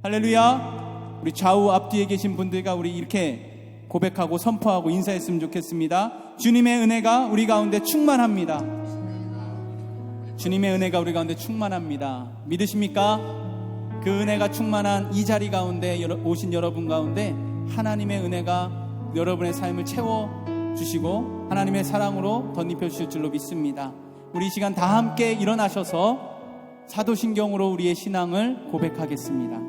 할렐루야. 우리 좌우 앞뒤에 계신 분들과 우리 이렇게 고백하고 선포하고 인사했으면 좋겠습니다. 주님의 은혜가 우리 가운데 충만합니다. 주님의 은혜가 우리 가운데 충만합니다. 믿으십니까? 그 은혜가 충만한 이 자리 가운데 오신 여러분 가운데 하나님의 은혜가 여러분의 삶을 채워주시고 하나님의 사랑으로 덧입혀 주실 줄로 믿습니다. 우리 이 시간 다 함께 일어나셔서 사도신경으로 우리의 신앙을 고백하겠습니다.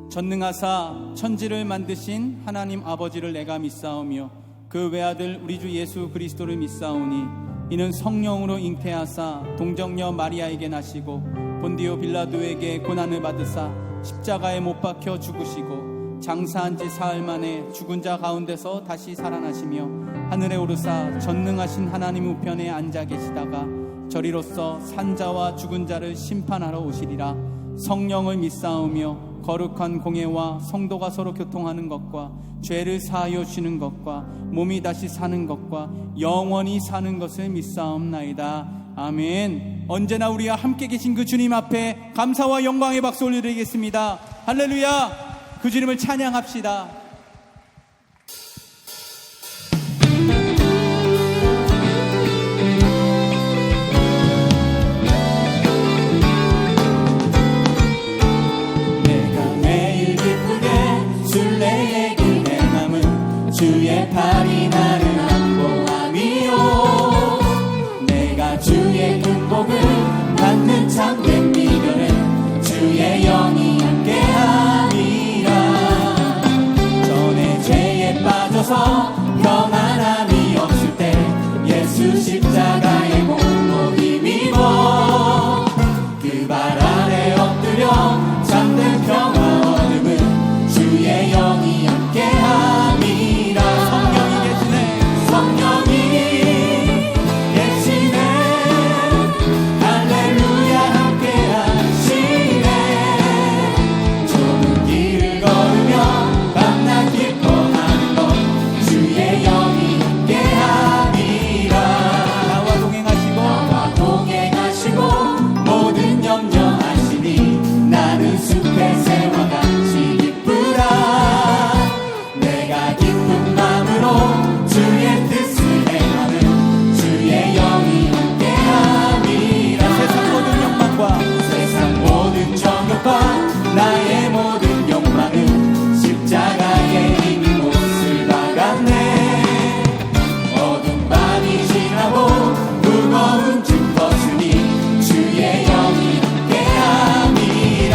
전능하사 천지를 만드신 하나님 아버지를 내가 믿사오며 그 외아들 우리 주 예수 그리스도를 믿사오니 이는 성령으로 잉태하사 동정녀 마리아에게 나시고 본디오 빌라도에게 고난을 받으사 십자가에 못 박혀 죽으시고 장사한 지 사흘 만에 죽은 자 가운데서 다시 살아나시며 하늘에 오르사 전능하신 하나님 우편에 앉아 계시다가 저리로서 산자와 죽은 자를 심판하러 오시리라. 성령을 믿사오며 거룩한 공예와 성도가 서로 교통하는 것과 죄를 사하여 주시는 것과 몸이 다시 사는 것과 영원히 사는 것을 믿사옵나이다. 아멘. 언제나 우리와 함께 계신 그 주님 앞에 감사와 영광의 박수 올려드리겠습니다. 할렐루야. 그 주님을 찬양합시다. 주의 팔이 나를 안보함이요 내가 주의 큰 복을 받는 참된 비결은 주의 영이 함께함이라. 전에 죄에 빠져서 평안함이 없을 때 예수 십자가의 몸도 힘입어 그 발 아래 엎드려 잠든 평화 얻음은 주의 영이 함께함이라. 나의 모든 욕망은 십자가의 힘이 못을 박았네. 어둠 밤이 지나고 무거운 짐 벗으니 주의 영이 함께함이라.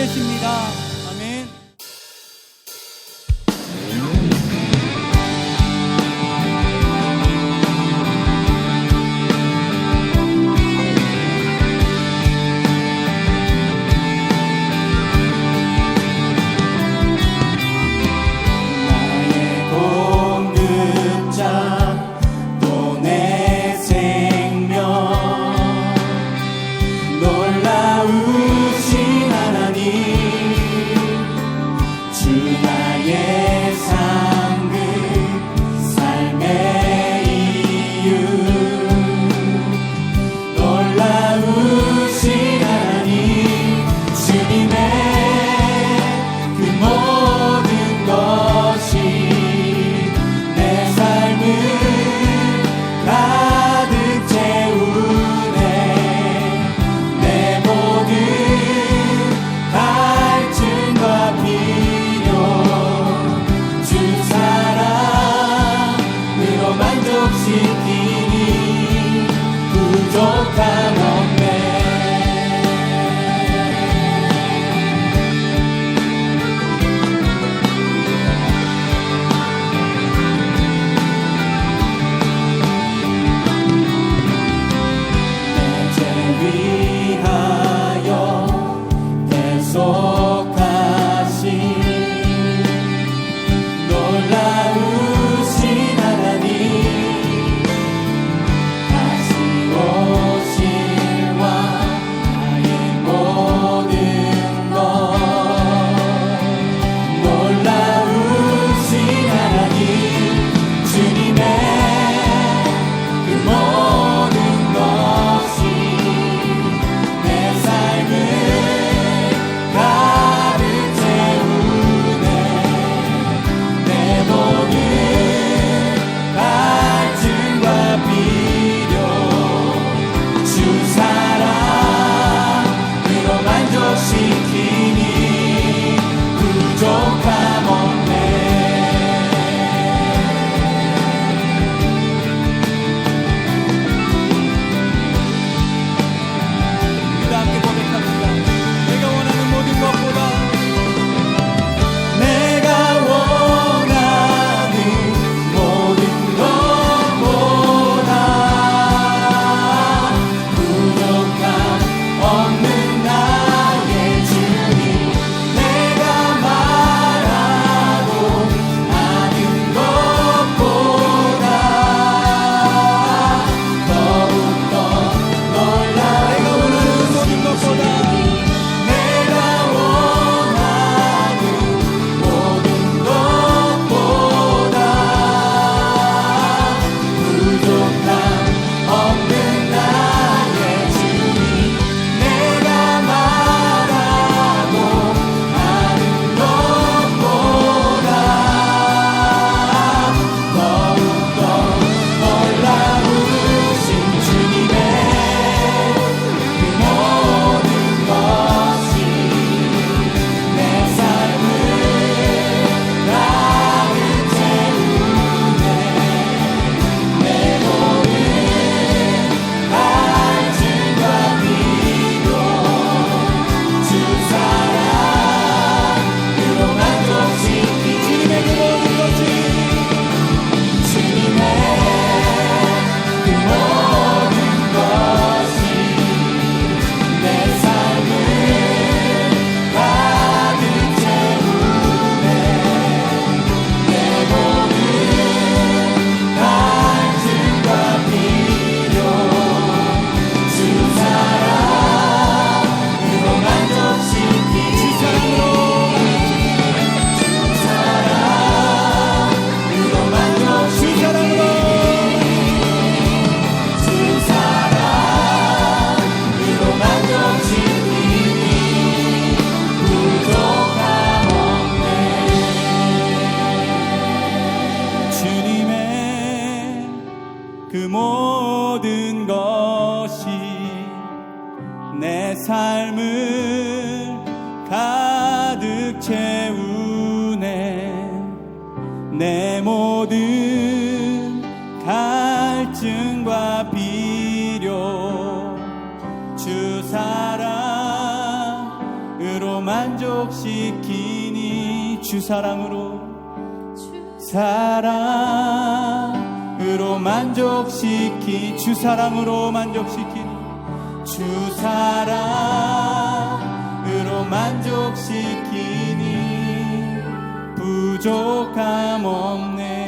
되십니다. 아멘. 놀라우신 하나님, 주 나의 상급 삶의 이유. 놀라우신 하나님, 주님의 그 모든 것이 내 삶을 가득 채우네. 내 모든 갈증과 필요 주 사랑으로 만족시키니 부족함 없네. 내 죄 위하여 계속하신 놀라우신 하나님, 다시 오실 왕 나의 모든 것. 놀라우신 하나님, 주님의 그 모든 것이 내 삶을 가득 채우네. 내 모든 갈증과 필요 주 사랑으로 만족시키니 부족함 없네. 우리 함께 고백합시다. 내가 원하는 모든 것보다 내가 원하는 모든 것보다 부족함 없는 나의 주님, 내가 말하고 아는 것보다 더욱더 놀라운 내가 원하는 모든 것보다 내가 원하는 모든 것보다 부족함 없는 나의 주님, 내가 말하고 아는 것보다 더욱더 놀라우신 주님의 그 모든 것이 내 삶을 가득 채우네. 내 모든 갈증과 필요 주 사랑으로 만족시키니 주님의 그 모든 것이 주님의 그 모든 것이 내 삶을 가득 채우네. 내 모든 갈증과 필요 주 사랑으로 만족시키니 주 사랑으로 만족시키니 주 사랑으로 만족시키니 부족함 없네. 주님의 그 모든 것이 내 삶을 가득 채우네. 내 모든 갈증과 필요 주 사랑으로 만족 만족시키니 주 사랑으로 만족시키 주 사랑으로 만족시키니 주 사랑으로 만족시키니 부족함 없네.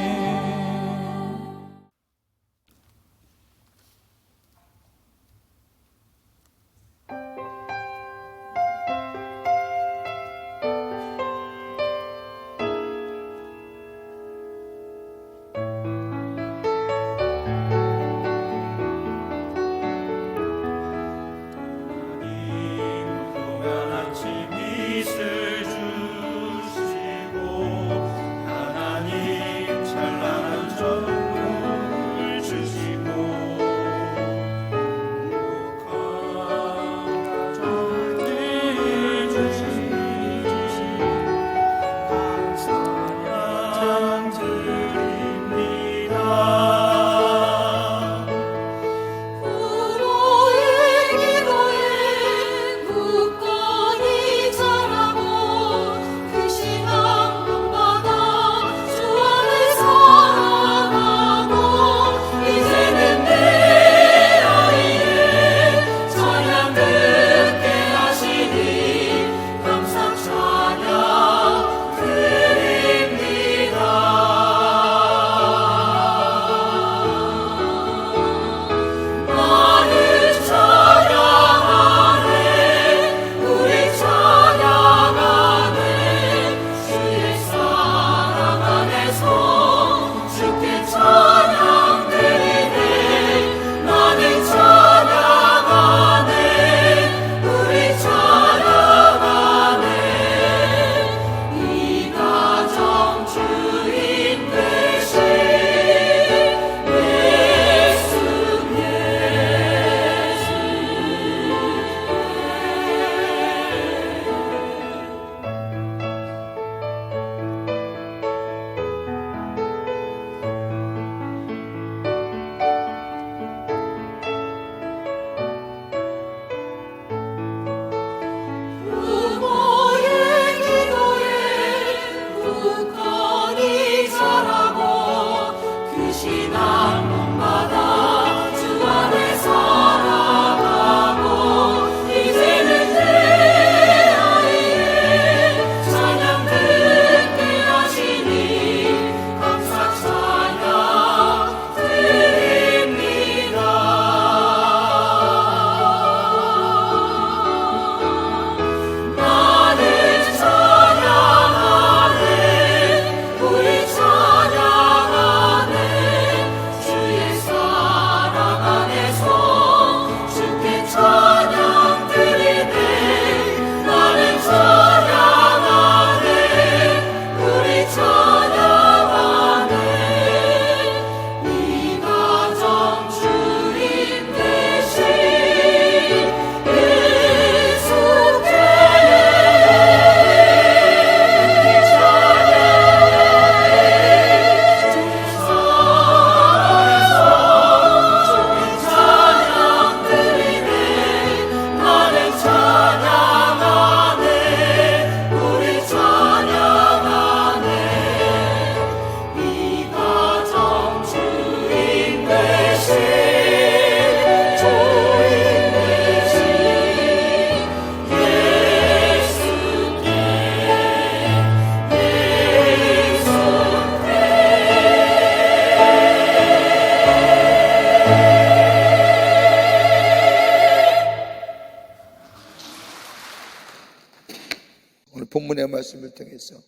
본문의 말씀을 통해서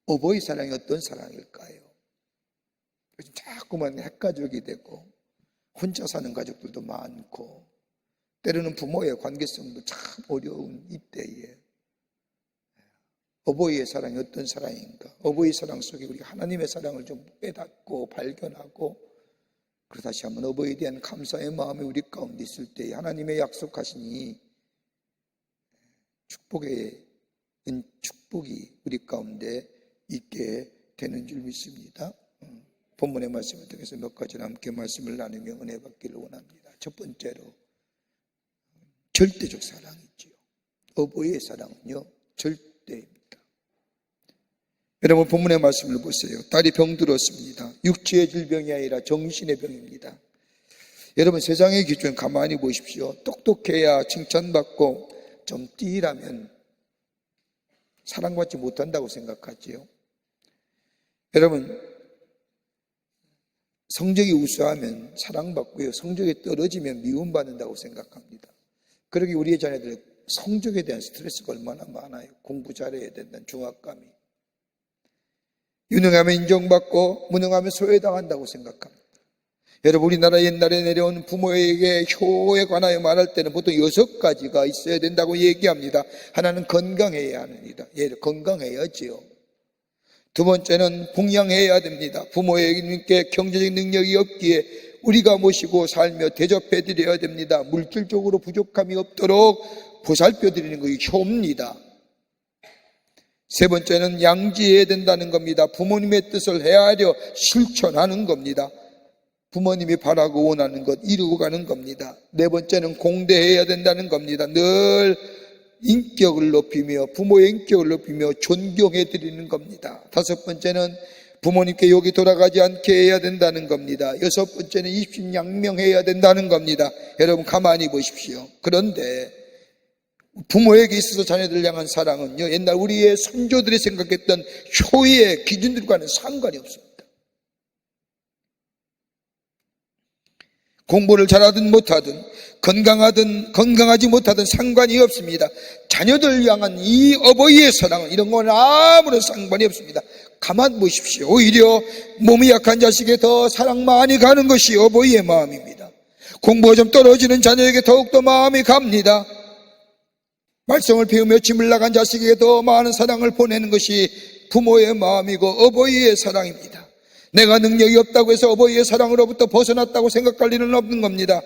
어버이 사랑이 어떤 사랑일까요? 요즘 자꾸만 핵가족이 되고 혼자 사는 가족들도 많고 때로는 부모의 관계성도 참 어려운 이때에 어버이의 사랑이 어떤 사랑인가? 어버이 사랑 속에 우리가 하나님의 사랑을 좀 깨닫고 발견하고 그리고 다시 한번 어버이에 대한 감사의 마음이 우리 가운데 있을 때 하나님의 약속하신 이 축복이 우리 가운데 있게 되는 줄 믿습니다. 본문의 말씀을 통해서 몇 가지를 함께 말씀을 나누며 은혜 받기를 원합니다. 첫 번째로 절대적 사랑이죠. 어버이의 사랑은요 절대입니다. 여러분 본문의 말씀을 보세요. 딸이 병들었습니다. 육체의 질병이 아니라 정신의 병입니다. 여러분 세상의 기준 가만히 보십시오. 똑똑해야 칭찬받고 좀 띠라면 사랑받지 못한다고 생각하지요. 여러분 성적이 우수하면 사랑받고요, 성적이 떨어지면 미움받는다고 생각합니다. 그러기 우리의 자녀들 성적에 대한 스트레스가 얼마나 많아요. 공부 잘해야 된다는 중압감이. 유능하면 인정받고 무능하면 소외당한다고 생각합니다. 여러분 우리나라 옛날에 내려온 부모에게 효에 관하여 말할 때는 보통 6가지가 있어야 된다고 얘기합니다. 하나는 건강해야 합니다. 건강해야지요. 두 번째는 봉양해야 됩니다. 부모에게 경제적 능력이 없기에 우리가 모시고 살며 대접해 드려야 됩니다. 물질적으로 부족함이 없도록 보살펴 드리는 것이 효입니다. 세 번째는 양지해야 된다는 겁니다. 부모님의 뜻을 헤아려 실천하는 겁니다. 부모님이 바라고 원하는 것 이루고 가는 겁니다. 네 번째는 공대해야 된다는 겁니다. 늘 인격을 높이며 부모의 인격을 높이며 존경해 드리는 겁니다. 다섯 번째는 부모님께 욕이 돌아가지 않게 해야 된다는 겁니다. 여섯 번째는 입신양명해야 된다는 겁니다. 여러분 가만히 보십시오. 그런데 부모에게 있어서 자녀들 향한 사랑은요, 옛날 우리의 선조들이 생각했던 효의 기준들과는 상관이 없습니다. 공부를 잘하든 못하든 건강하든 건강하지 못하든 상관이 없습니다. 자녀들 향한 이 어버이의 사랑은 이런 건 아무런 상관이 없습니다. 가만 보십시오. 오히려 몸이 약한 자식에 더 사랑 많이 가는 것이 어버이의 마음입니다. 공부가 좀 떨어지는 자녀에게 더욱더 마음이 갑니다. 말썽을 피우며 짐을 나간 자식에게 더 많은 사랑을 보내는 것이 부모의 마음이고 어버이의 사랑입니다. 내가 능력이 없다고 해서 어버이의 사랑으로부터 벗어났다고 생각할 일은 없는 겁니다.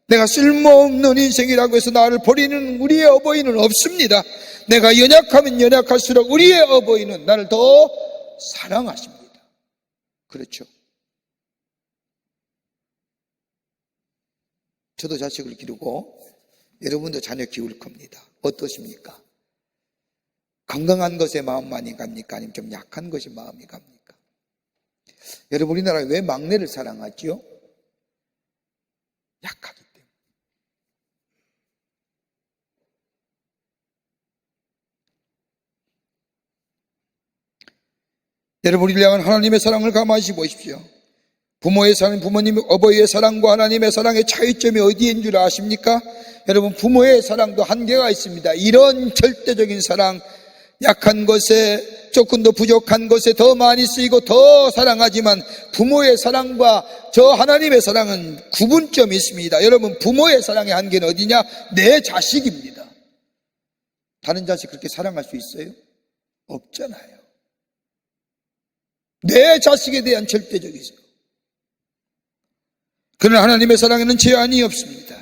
내가 쓸모없는 인생이라고 해서 나를 버리는 우리의 어버이는 없습니다. 내가 연약하면 연약할수록 우리의 어버이는 나를 더 사랑하십니다. 그렇죠? 저도 자식을 기르고 여러분도 자녀 키울 겁니다. 어떠십니까? 건강한 것에 마음만이 갑니까? 아니면 좀 약한 것이 마음이 갑니까? 여러분 우리나라에 왜 막내를 사랑하지요? 약하기 때문에. 여러분 우리를 향한 하나님의 사랑을 가만히 보십시오. 부모의 사랑, 부모님, 어버이의 사랑과 하나님의 사랑의 차이점이 어디인 줄 아십니까? 여러분 부모의 사랑도 한계가 있습니다. 이런 절대적인 사랑, 약한 것에 조금 더 부족한 것에 더 많이 쓰이고 더 사랑하지만 부모의 사랑과 저 하나님의 사랑은 구분점이 있습니다. 여러분 부모의 사랑의 한계는 어디냐? 내 자식입니다. 다른 자식 그렇게 사랑할 수 있어요? 없잖아요. 내 자식에 대한 절대적인 사랑. 그러나 하나님의 사랑에는 제한이 없습니다.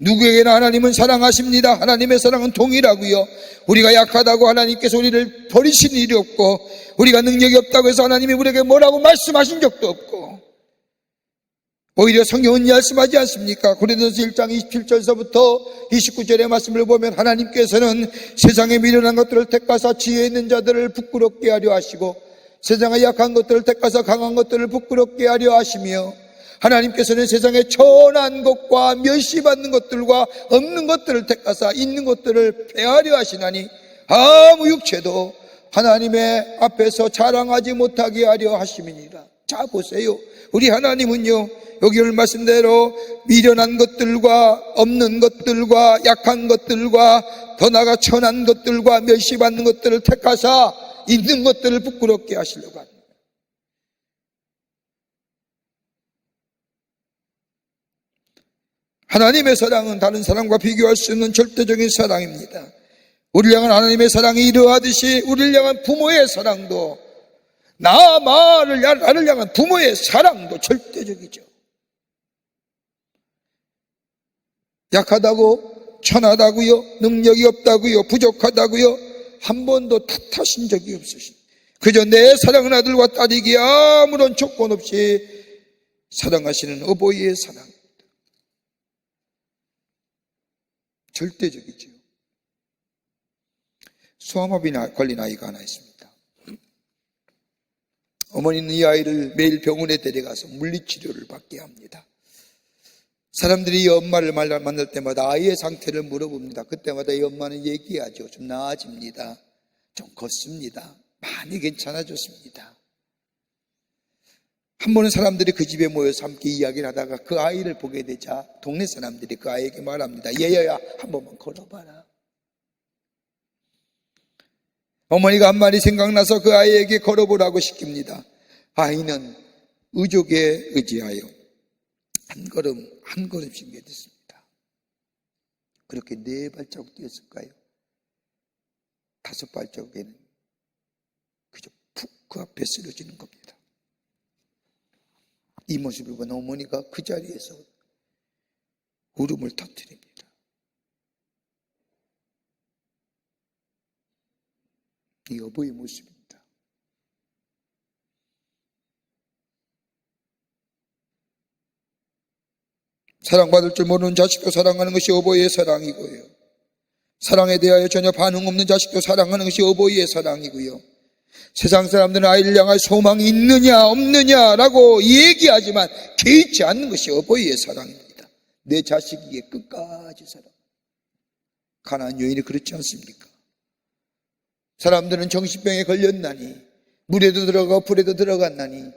누구에게나 하나님은 사랑하십니다. 하나님의 사랑은 동일하고요. 우리가 약하다고 하나님께서 우리를 버리신 일이 없고 우리가 능력이 없다고 해서 하나님이 우리에게 뭐라고 말씀하신 적도 없고 오히려 성경은 말씀하지 않습니까? 고린도서 1장 27절서부터 29절의 말씀을 보면 하나님께서는 세상에 미련한 것들을 택하사 지혜 있는 자들을 부끄럽게 하려 하시고 세상에 약한 것들을 택하사 강한 것들을 부끄럽게 하려 하시며 하나님께서는 세상에 천한 것과 멸시받는 것들과 없는 것들을 택하사 있는 것들을 폐하려 하시나니 아무 육체도 하나님의 앞에서 자랑하지 못하게 하려 하심이니라. 자 보세요. 우리 하나님은요 여기 말씀대로 미련한 것들과 없는 것들과 약한 것들과 더 나아가 천한 것들과 멸시받는 것들을 택하사 있는 것들을 부끄럽게 하시려고 합니다. 하나님의 사랑은 다른 사랑과 비교할 수 없는 절대적인 사랑입니다. 우리를 향한 하나님의 사랑이 이러하듯이 우리를 향한 부모의 사랑도 나를 향한 부모의 사랑도 절대적이죠. 약하다고 천하다고요, 능력이 없다고요, 부족하다고요 한 번도 탓하신 적이 없으신 그저 내 사랑하는 아들과 딸이기에 아무런 조건 없이 사랑하시는 어버이의 사랑 절대적이죠. 소아마비 걸린 아이가 하나 있습니다. 어머니는 이 아이를 매일 병원에 데려가서 물리치료를 받게 합니다. 사람들이 이 엄마를 만날 때마다 아이의 상태를 물어봅니다. 그때마다 이 엄마는 얘기하죠. 좀 나아집니다. 좀 걷습니다. 많이 괜찮아졌습니다. 한 번은 사람들이 그 집에 모여서 함께 이야기를 하다가 그 아이를 보게 되자 동네 사람들이 그 아이에게 말합니다. 얘야, 한 번만 걸어봐라. 어머니가 한 말이 생각나서 그 아이에게 걸어보라고 시킵니다. 아이는 의족에 의지하여 한 걸음씩 내딛습니다. 그렇게 4발자국 뛰었을까요? 5발자국에는 그저 푹 그 앞에 쓰러지는 겁니다. 이 모습을 본 어머니가 그 자리에서 울음을 터뜨립니다. 이 어버이의 모습입니다. 사랑받을 줄 모르는 자식도 사랑하는 것이 어버이의 사랑이고요. 사랑에 대하여 전혀 반응 없는 자식도 사랑하는 것이 어버이의 사랑이고요. 세상 사람들은 아이를 향할 소망이 있느냐 없느냐라고 얘기하지만 개의치 않는 것이 어버이의 사랑입니다. 내 자식에게 끝까지 사랑. 가나안 여인이 그렇지 않습니까? 사람들은 정신병에 걸렸나니 물에도 들어가 불에도 들어갔나니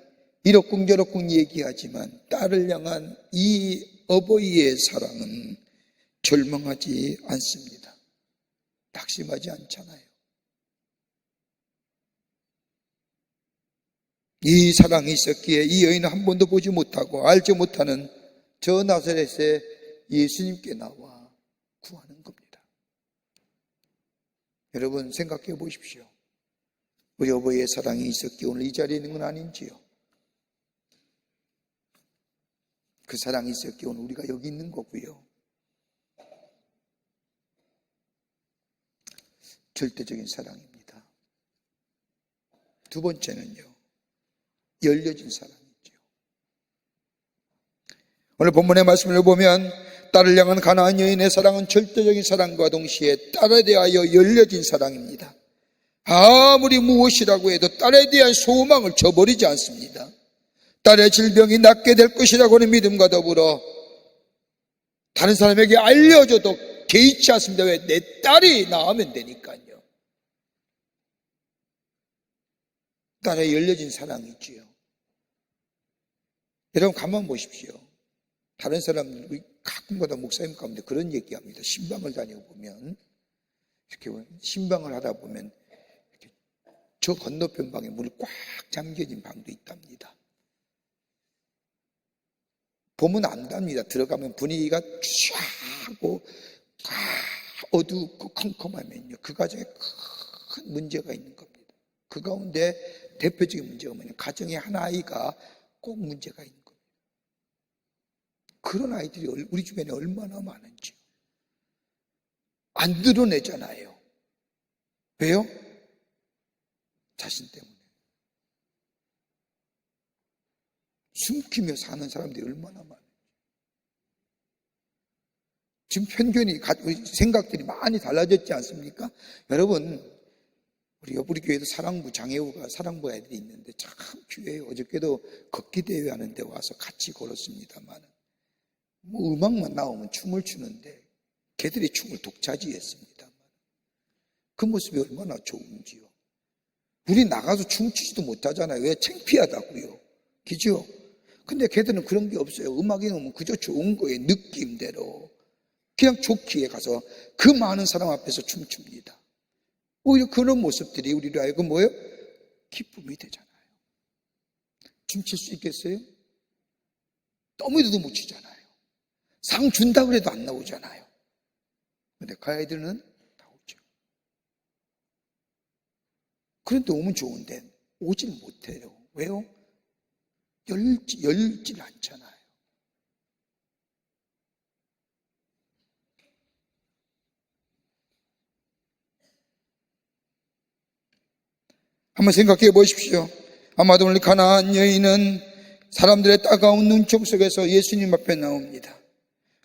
이러쿵저러쿵 얘기하지만 딸을 향한 이 어버이의 사랑은 절망하지 않습니다. 낙심하지 않잖아요. 이 사랑이 있었기에 이 여인은 한 번도 보지 못하고 알지 못하는 저 나사렛의 예수님께 나와 구하는 겁니다. 여러분 생각해 보십시오. 우리 어버이의 사랑이 있었기에 오늘 이 자리에 있는 건 아닌지요? 그 사랑이 있었기에 오늘 우리가 여기 있는 거고요. 절대적인 사랑입니다. 두 번째는요, 열려진 사랑이죠. 오늘 본문의 말씀을 보면 딸을 향한 가나안 여인의 사랑은 절대적인 사랑과 동시에 딸에 대하여 열려진 사랑입니다. 아무리 무엇이라고 해도 딸에 대한 소망을 저버리지 않습니다. 딸의 질병이 낫게 될 것이라고 하는 믿음과 더불어 다른 사람에게 알려줘도 개의치 않습니다. 왜? 내 딸이 나으면 되니까요. 딸에 열려진 사랑이지요. 여러분 가만 보십시오. 다른 사람들 가끔가다 목사님 가운데 그런 얘기합니다. 신방을 다녀보면 이렇게 신방을 하다 보면 이렇게 저 건너편 방에 물이 꽉 잠겨진 방도 있답니다. 보면 안답니다. 들어가면 분위기가 쫙하고 어둡고 컴컴하면요, 그 가정에 큰 문제가 있는 겁니다. 그 가운데 대표적인 문제가 뭐냐면 가정에 한 아이가 꼭 문제가 있는 겁니다. 그런 아이들이 우리 주변에 얼마나 많은지 안 드러내잖아요. 왜요? 자신 때문에. 숨기며 사는 사람들이 얼마나 많아요. 지금 편견이, 생각들이 많이 달라졌지 않습니까? 여러분, 우리 교회도 사랑부, 장애우가 사랑부 애들이 있는데 참 귀해요. 어저께도 걷기 대회 하는데 와서 같이 걸었습니다만, 뭐 음악만 나오면 춤을 추는데 걔들이 춤을 독차지했습니다만, 그 모습이 얼마나 좋은지요. 우리 나가서 춤추지도 못하잖아요. 왜? 창피하다고요. 그죠? 근데 걔들은 그런 게 없어요. 음악이 나오면 그저 좋은 거예요. 느낌대로. 그냥 좋기에 가서 그 많은 사람 앞에서 춤춥니다. 오히려 그런 모습들이 우리로 하여금 뭐예요? 기쁨이 되잖아요. 춤출 수 있겠어요? 떠미도 못 추잖아요. 상 준다고 해도 안 나오잖아요. 근데 그 아이들은 나오죠. 그런데 오면 좋은데 오질 못해요. 왜요? 열질 않잖아요. 한번 생각해 보십시오. 아마도 오늘 가나안 여인은 사람들의 따가운 눈총 속에서 예수님 앞에 나옵니다.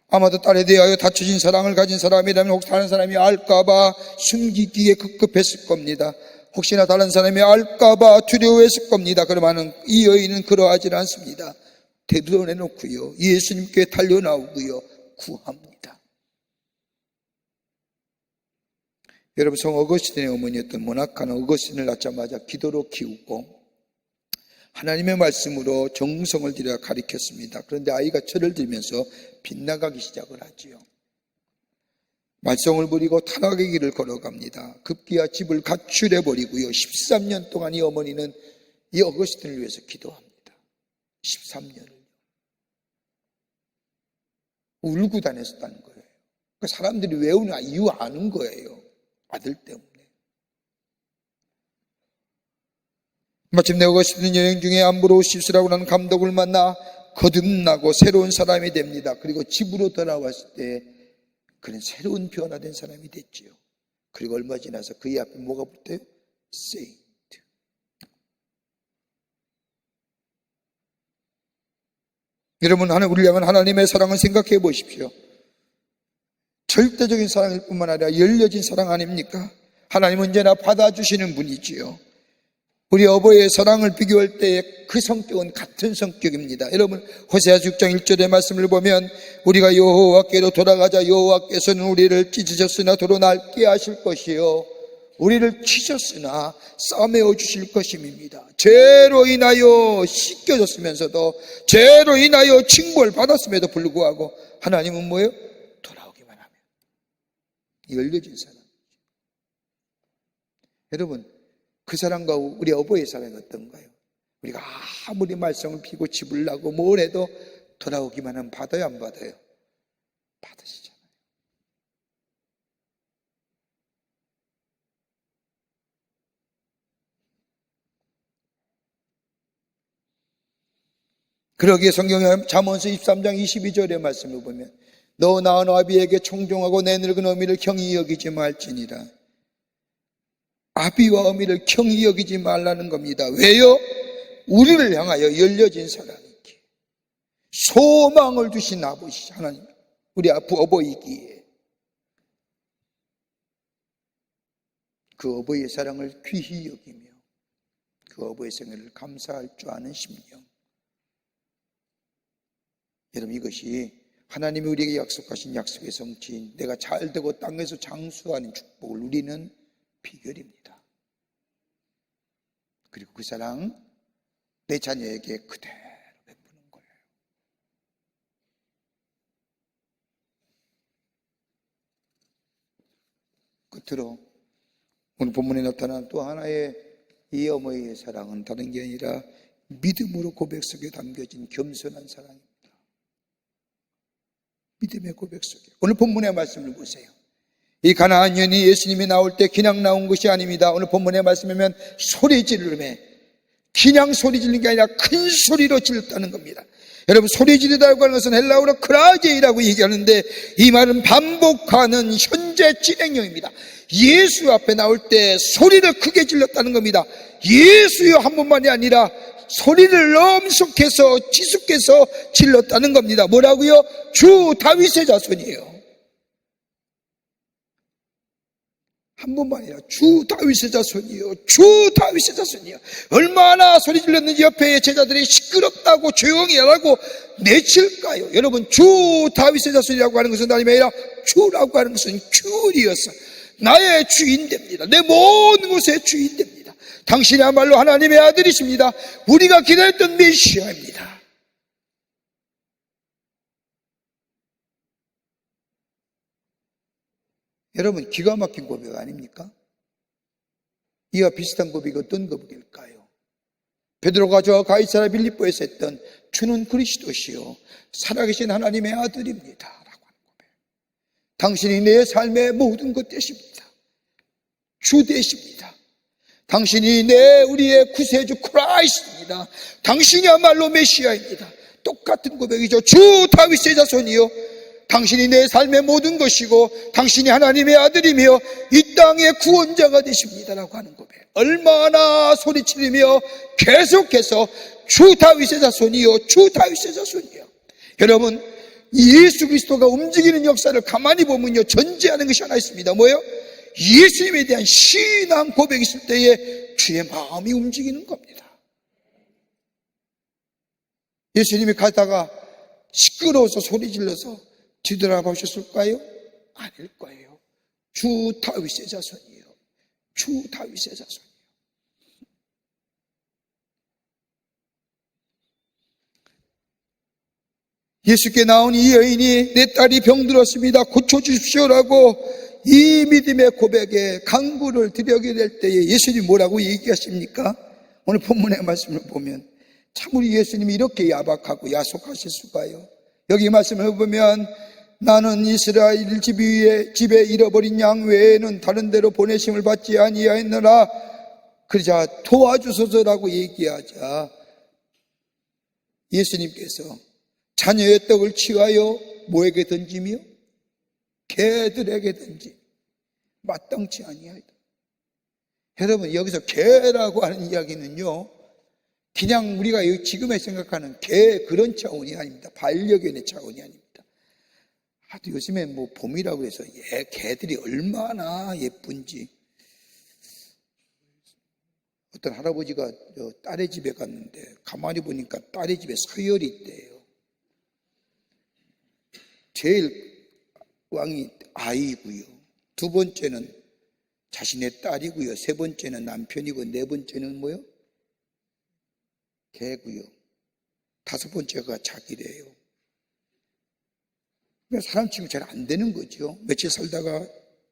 아마도 딸에 대하여 닫혀진 사랑을 가진 사람이라면 혹 다른 사람이 알까봐 숨기기에 급급했을 겁니다. 혹시나 다른 사람이 알까봐 두려워했을 겁니다. 그러면 이 여인은 그러하지 않습니다. 되돌아내놓고요, 예수님께 달려나오고요, 구합니다. 여러분, 성 어거스틴의 어머니였던 모나카는 어거스틴을 낳자마자 기도로 키우고 하나님의 말씀으로 정성을 들여 가르쳤습니다. 그런데 아이가 철을 들면서 빗나가기 시작을 하지요. 말썽을 부리고 타락의 길을 걸어갑니다. 급기야 집을 가출해버리고요, 13년 동안 이 어머니는 이 어거스틴을 위해서 기도합니다. 13년을 울고 다녔었다는 거예요. 사람들이 왜 우나 이유 아는 거예요. 아들 때문에. 마침내 어거스틴은 여행 중에 암브로시우스라고 하는 감독을 만나 거듭나고 새로운 사람이 됩니다. 그리고 집으로 돌아왔을 때 그는 새로운 변화된 사람이 됐지요. 그리고 얼마 지나서 그의 앞에 뭐가 붙어요? 세인트. 여러분, 우리를 향한 하나님의 사랑을 생각해 보십시오. 절대적인 사랑일 뿐만 아니라 열려진 사랑 아닙니까? 하나님은 언제나 받아주시는 분이지요. 우리 어버이의 사랑을 비교할 때 그 성격은 같은 성격입니다. 여러분, 호세아서 6장 1절의 말씀을 보면 우리가 여호와께로 돌아가자 여호와께서는 우리를 찢으셨으나 도로 낡게 하실 것이요 우리를 치셨으나 싸매어 주실 것임입니다. 죄로 인하여 씻겨졌으면서도 죄로 인하여 징벌 받았음에도 불구하고 하나님은 뭐예요? 돌아오기만 하면 열려진 사랑. 여러분, 그 사랑과 우리 어버이의 사랑이 어떤가요? 우리가 아무리 말썽을 피고 집을 나고 뭘 해도 돌아오기만 하면 받아요, 안 받아요? 받으시잖아요. 그러기에 성경에 잠언서 23장 22절의 말씀을 보면 너 낳은 아비에게 청종하고 내 늙은 어미를 경히 여기지 말지니라. 아비와 어미를 경히 여기지 말라는 겁니다. 왜요? 우리를 향하여 열려진 사랑이기에, 소망을 주신 아버지 하나님, 우리 어버이기에 그 어버이의 사랑을 귀히 여기며 그 어버이의 생애를 감사할 줄 아는 심령. 여러분, 이것이 하나님이 우리에게 약속하신 약속의 성취인 내가 잘되고 땅에서 장수하는 축복을 누리는 비결입니다. 그리고 그 사랑 내 자녀에게 그대로 베푸는 거예요. 끝으로 오늘 본문에 나타난 또 하나의 이 어머니의 사랑은 다른 게 아니라 믿음으로 고백 속에 담겨진 겸손한 사랑입니다. 믿음의 고백 속에. 오늘 본문의 말씀을 보세요. 이 가나안 여인이 예수님이 나올 때 그냥 나온 것이 아닙니다. 오늘 본문의 말씀이면 소리 지르며, 그냥 소리 지르는 게 아니라 큰 소리로 질렀다는 겁니다. 여러분, 소리 지르다고 하는 것은 헬라어로 크라제이라고 얘기하는데 이 말은 반복하는 현재 진행형입니다. 예수 앞에 나올 때 소리를 크게 질렀다는 겁니다. 예수여 한 번만이 아니라 소리를 엄속해서 지속해서 질렀다는 겁니다. 뭐라고요? 주 다윗의 자손이에요. 한 번만 아니라 주 다윗의 자손이요, 주 다윗의 자손이요. 얼마나 소리 질렀는지 옆에 제자들이 시끄럽다고 조용히 하라고 내칠까요? 여러분, 주 다윗의 자손이라고 하는 것은 아니면 아니라 주라고 하는 것은 주이어서 나의 주인 됩니다. 내 모든 것의 주인 됩니다. 당신이야말로 하나님의 아들이십니다. 우리가 기다렸던 메시아입니다. 여러분, 기가 막힌 고백 아닙니까? 이와 비슷한 고백이 어떤 고백일까요? 베드로가 저 가이사랴 빌립보에서 했던 주는 그리스도시요 살아계신 하나님의 아들입니다 라고 하는 고백. 당신이 내 삶의 모든 것 되십니다. 주 되십니다. 당신이 우리의 구세주 크라이스트입니다. 당신이야말로 메시아입니다. 똑같은 고백이죠. 주 다윗의 자손이요, 당신이 내 삶의 모든 것이고 당신이 하나님의 아들이며 이 땅의 구원자가 되십니다라고 하는 고백. 얼마나 소리치르며 계속해서 주 다윗의 자손이요, 주 다윗의 자손이요. 여러분, 예수 그리스도가 움직이는 역사를 가만히 보면요, 전제하는 것이 하나 있습니다. 뭐예요? 예수님에 대한 신앙 고백이 있을 때에 주의 마음이 움직이는 겁니다. 예수님이 가다가 시끄러워서 소리 질러서 뒤돌아보셨을까요? 아닐 거예요. 주 다윗의 자손이에요. 주 다윗의 자손이에요. 예수께 나온 이 여인이 내 딸이 병들었습니다. 고쳐주십시오라고 이 믿음의 고백에 간구를 드리게 될 때에 예수님이 뭐라고 얘기하십니까? 오늘 본문의 말씀을 보면 참으로 예수님이 이렇게 야박하고 야속하실 수가요. 여기 말씀을 보면 나는 이스라엘 집에 잃어버린 양 외에는 다른 데로 보내심을 받지 아니하였노라. 그러자 도와주소서라고 얘기하자 예수님께서 자녀의 떡을 취하여 뭐에게 던지며? 개들에게 던지 마땅치 아니하다. 여러분, 여기서 개라고 하는 이야기는요, 그냥 우리가 지금에 생각하는 개 그런 차원이 아닙니다. 반려견의 차원이 아닙니다. 하도 요즘에 뭐 봄이라고 해서 개들이 얼마나 예쁜지. 어떤 할아버지가 딸의 집에 갔는데 가만히 보니까 딸의 집에 서열이 있대요. 제일 왕이 아이고요, 두 번째는 자신의 딸이고요, 세 번째는 남편이고, 네 번째는 뭐요? 개고요, 다섯 번째가 자기래요. 그러니까 사람 치고 잘 안 되는 거죠. 며칠 살다가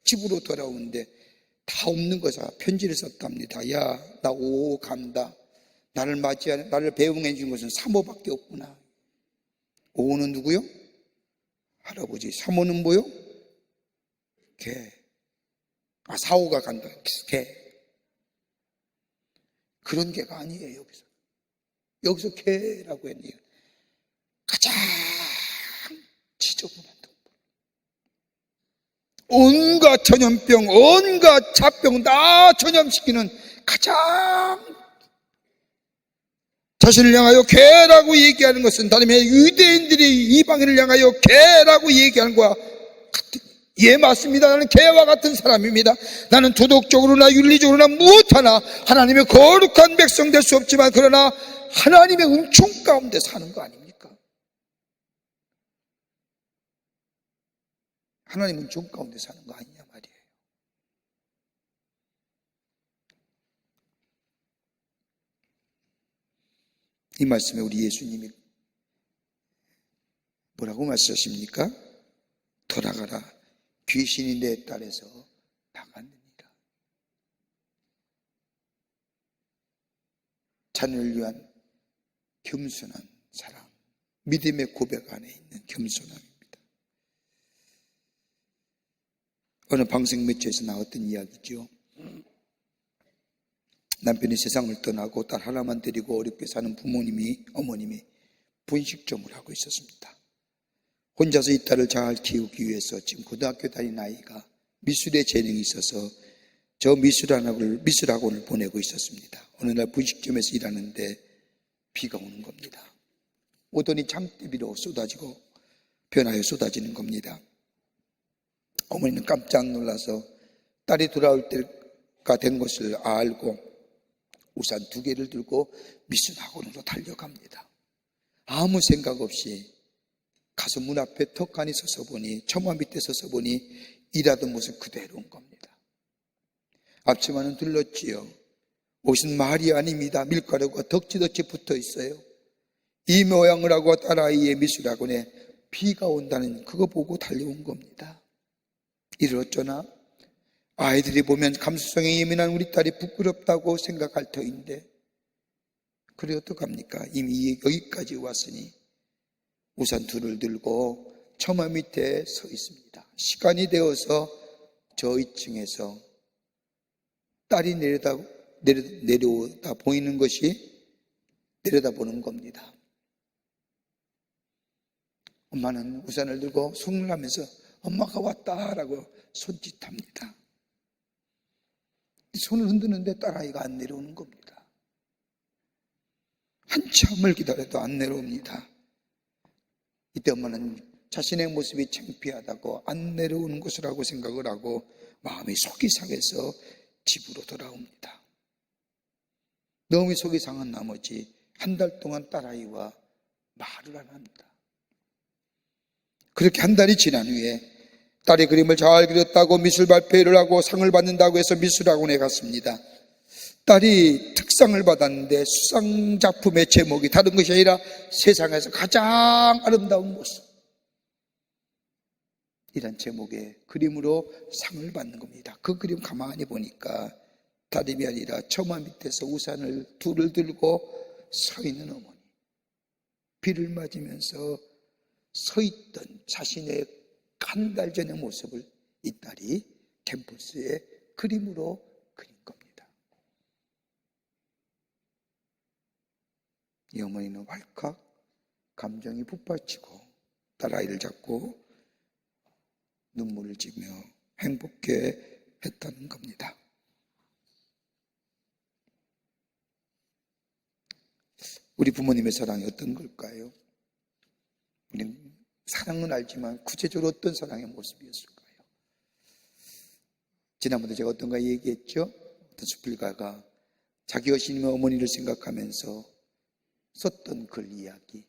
집으로 돌아오는데 다 없는 거사 편지를 썼답니다. 야, 나 오 간다. 나를 맞이하는, 나를 배웅해 준 것은 사모밖에 없구나. 오는 누구요? 할아버지. 사모는 뭐요? 개. 사오가 간다. 개. 그런 개가 아니에요. 여기서 개라고 했네요. 가장 지저분한 동물. 온갖 전염병, 온갖 잡병 다 전염시키는 가장, 자신을 향하여 개라고 얘기하는 것은 다름이 아니라 유대인들이 이방인을 향하여 개라고 얘기하는 것과 같은. 예, 맞습니다. 나는 개와 같은 사람입니다. 나는 도덕적으로나 윤리적으로나 무엇 하나 하나님의 거룩한 백성 될 수 없지만, 그러나 하나님의 은총 가운데 사는 거 아닙니까? 하나님 은총 가운데 사는 거 아니냐 말이에요. 이 말씀에 우리 예수님이 뭐라고 말씀하십니까? 돌아가라, 귀신이 내 딸에서 나갔느니라. 자녀를 위한 겸손한 사랑, 믿음의 고백 안에 있는 겸손함입니다. 어느 방송 매체에서 나왔던 이야기죠. 남편이 세상을 떠나고 딸 하나만 데리고 어렵게 사는 어머님이 분식점을 하고 있었습니다. 혼자서 이 딸을 잘 키우기 위해서 지금 고등학교 다니는 아이가 미술에 재능이 있어서 저 미술학원을 보내고 있었습니다. 어느 날 분식점에서 일하는데 비가 오는 겁니다. 오더니 장대비로 쏟아지고 변하여 쏟아지는 겁니다. 어머니는 깜짝 놀라서 딸이 돌아올 때가 된 것을 알고 우산 2개를 들고 미술학원으로 달려갑니다. 아무 생각 없이 가서 문 앞에 턱하니 서서 보니, 처마 밑에 서서 보니 일하던 모습 그대로인 겁니다. 앞치마는 둘렀지요. 옷은 말이 아닙니다. 밀가루가 덕지덕지 붙어 있어요. 이 모양을 하고 딸아이의 미술학원에 비가 온다는 그거 보고 달려온 겁니다. 이를 어쩌나? 아이들이 보면 감수성에 예민한 우리 딸이 부끄럽다고 생각할 터인데, 그래 어떡합니까? 이미 여기까지 왔으니 우산 2를 들고 처마 밑에 서 있습니다. 시간이 되어서 저 2층에서 딸이 내려오다 보이는 것이 내려다보는 겁니다. 엄마는 우산을 들고 손을 하면서 엄마가 왔다라고 손짓합니다. 손을 흔드는데 딸아이가 안 내려오는 겁니다. 한참을 기다려도 안 내려옵니다. 이때 엄마는 자신의 모습이 창피하다고 안 내려오는 것이라고 생각을 하고 마음이 속이 상해서 집으로 돌아옵니다. 너무 속이 상한 나머지 한 달 동안 딸아이와 말을 안 합니다. 그렇게 한 달이 지난 후에 딸이 그림을 잘 그렸다고 미술 발표를 하고 상을 받는다고 해서 미술학원에 갔습니다. 딸이 특상을 받았는데 수상 작품의 제목이 다른 것이 아니라 세상에서 가장 아름다운 모습, 이런 제목의 그림으로 상을 받는 겁니다. 그 그림 가만히 보니까 다름이 아니라 처마 밑에서 우산을 둘을 들고 서 있는 어머니, 비를 맞으면서 서 있던 자신의 한 달 전의 모습을 이 딸이 캔버스에 그림으로 그린 겁니다. 이 어머니는 왈칵 감정이 북받치고 딸아이를 잡고 눈물을 지며 행복해 했다는 겁니다. 우리 부모님의 사랑이 어떤 걸까요? 우리는 사랑은 알지만 구체적으로 어떤 사랑의 모습이었을까요? 지난번에 제가 어떤가 얘기했죠? 어떤 수필가가 자기 여신님의 어머니를 생각하면서 썼던 글 이야기.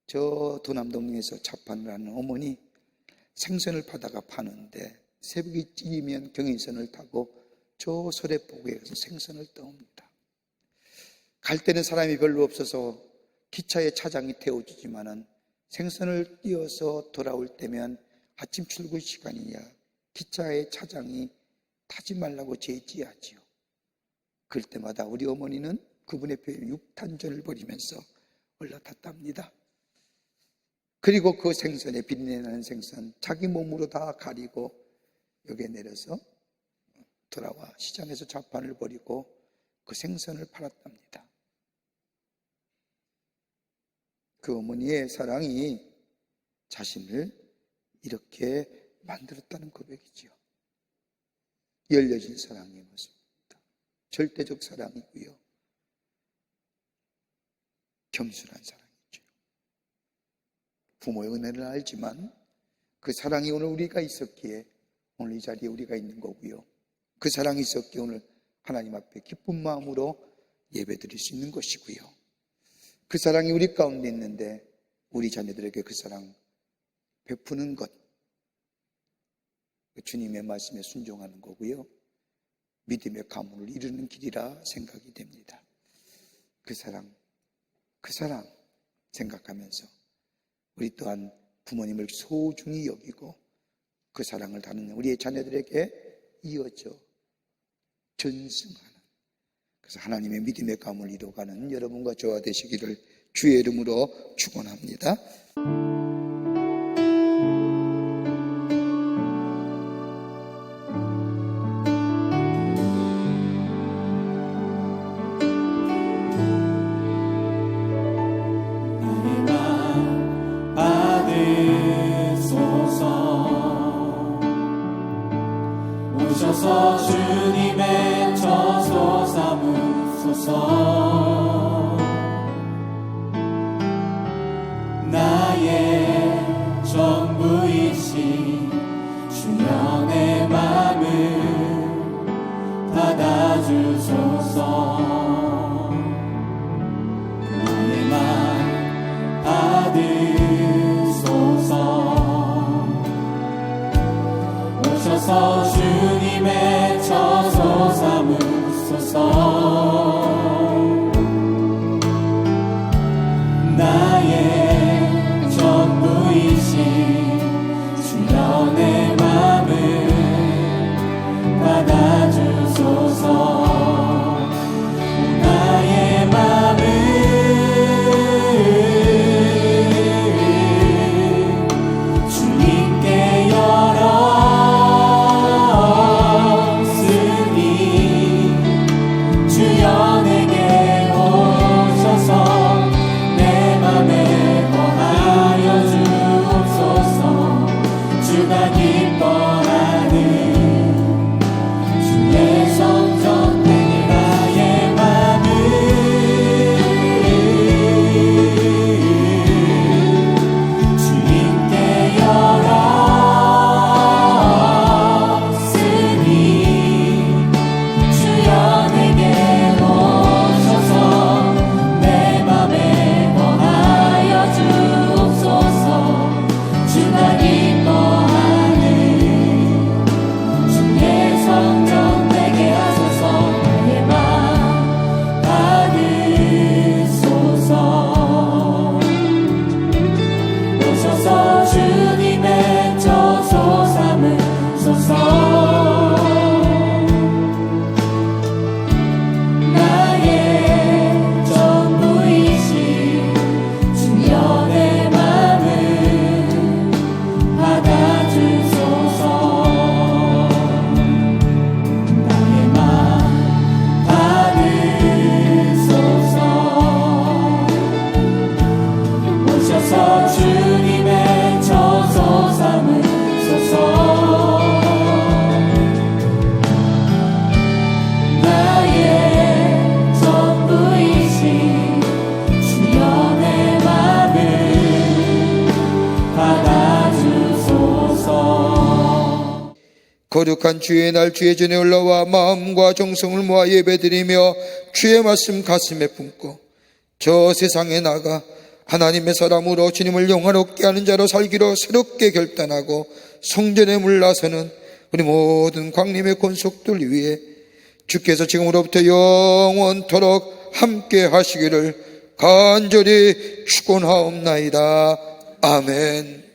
저 도남동에서 자판을 하는 어머니, 생선을 바다가 파는데 새벽이 찌면 경인선을 타고 저 서래포구에 가서 생선을 떠옵니다. 갈 때는 사람이 별로 없어서 기차에 차장이 태워주지만은 생선을 띄어서 돌아올 때면 아침 출근 시간이냐 기차의 차장이 타지 말라고 제지하지요. 그럴 때마다 우리 어머니는 그분의 배에 육탄전을 벌이면서 올라탔답니다. 그리고 그 생선에 빛내나는 생선 자기 몸으로 다 가리고 여기에 내려서 돌아와 시장에서 자판을 벌이고 그 생선을 팔았답니다. 그 어머니의 사랑이 자신을 이렇게 만들었다는 고백이지요. 열려진 사랑의 모습입니다. 절대적 사랑이고요. 겸손한 사랑이죠. 부모의 은혜를 알지만 그 사랑이 오늘 우리가 있었기에 오늘 이 자리에 우리가 있는 거고요. 그 사랑이 있었기에 오늘 하나님 앞에 기쁜 마음으로 예배드릴 수 있는 것이고요. 그 사랑이 우리 가운데 있는데 우리 자녀들에게 그 사랑 베푸는 것, 주님의 말씀에 순종하는 거고요. 믿음의 가문을 이루는 길이라 생각이 됩니다. 그 사랑 생각하면서 우리 또한 부모님을 소중히 여기고 그 사랑을 다루는 우리의 자녀들에게 이어져 전승하는, 그래서 하나님의 믿음의 가문을 이루어가는 여러분과 저와 되시기를 주의 이름으로 축원합니다. 오셔서 주님의 처소 삼으소서. 나의 전부이신 주여 내 맘을 받아주소서. 나의 맘 받으소서. 오셔서 주님의 처소 삼으소서. 나의 전부이신 주여 내 맘을 받아주소서. 거룩한 주의 날 주의 전에 올라와 마음과 정성을 모아 예배드리며 주의 말씀 가슴에 품고 저 세상에 나가 하나님의 사람으로 주님을 영화롭게 하는 자로 살기로 새롭게 결단하고 성전에 물러서는 우리 모든 광림의 권속들 위해 주께서 지금으로부터 영원토록 함께 하시기를 간절히 축원하옵나이다. 아멘.